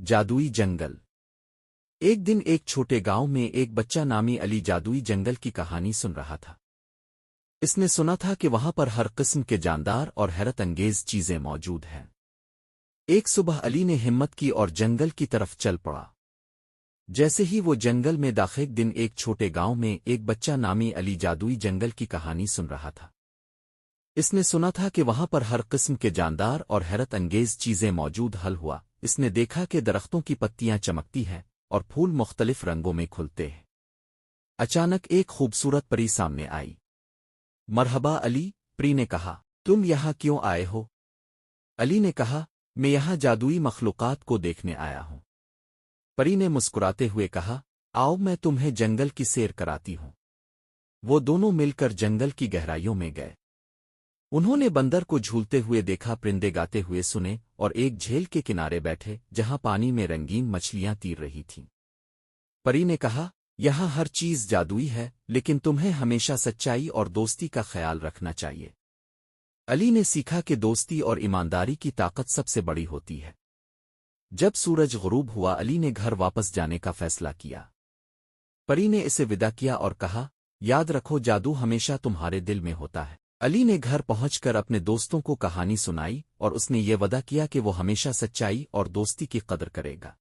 جادوئی جنگل۔ ایک دن ایک چھوٹے گاؤں میں ایک بچہ نامی علی جادوئی جنگل کی کہانی سن رہا تھا۔ اس نے سنا تھا کہ وہاں پر ہر قسم کے جاندار اور حیرت انگیز چیزیں موجود ہیں۔ ایک صبح علی نے ہمت کی اور جنگل کی طرف چل پڑا۔ جیسے ہی وہ جنگل میں داخل دن ایک چھوٹے گاؤں میں ایک بچہ نامی علی جادوئی جنگل کی کہانی سن رہا تھا۔ اس نے سنا تھا کہ وہاں پر ہر قسم کے جاندار اور حیرت انگیز چیزیں موجود حل ہوا۔ اس نے دیکھا کہ درختوں کی پتیاں چمکتی ہیں اور پھول مختلف رنگوں میں کھلتے ہیں۔ اچانک ایک خوبصورت پری سامنے آئی۔ مرحبا علی، پری نے کہا، تم یہاں کیوں آئے ہو؟ علی نے کہا، میں یہاں جادوئی مخلوقات کو دیکھنے آیا ہوں۔ پری نے مسکراتے ہوئے کہا، آؤ میں تمہیں جنگل کی سیر کراتی ہوں۔ وہ دونوں مل کر جنگل کی گہرائیوں میں گئے۔ انہوں نے بندر کو جھولتے ہوئے دیکھا، پرندے گاتے ہوئے سنے اور ایک جھیل کے کنارے بیٹھے جہاں پانی میں رنگین مچھلیاں تیر رہی تھیں۔ پری نے کہا، یہاں ہر چیز جادوئی ہے، لیکن تمہیں ہمیشہ سچائی اور دوستی کا خیال رکھنا چاہیے۔ علی نے سیکھا کہ دوستی اور ایمانداری کی طاقت سب سے بڑی ہوتی ہے۔ جب سورج غروب ہوا، علی نے گھر واپس جانے کا فیصلہ کیا۔ پری نے اسے ودا کیا اور کہا، یاد رکھو جادو ہمیشہ تمہارے دل میں ہوتا ہے۔ علی نے گھر پہنچ کر اپنے دوستوں کو کہانی سنائی اور اس نے یہ وعدہ کیا کہ وہ ہمیشہ سچائی اور دوستی کی قدر کرے گا۔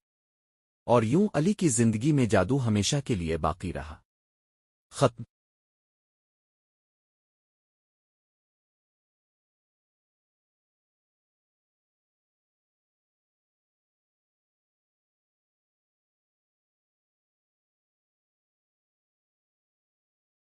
اور یوں علی کی زندگی میں جادو ہمیشہ کے لیے باقی رہا۔ ختم۔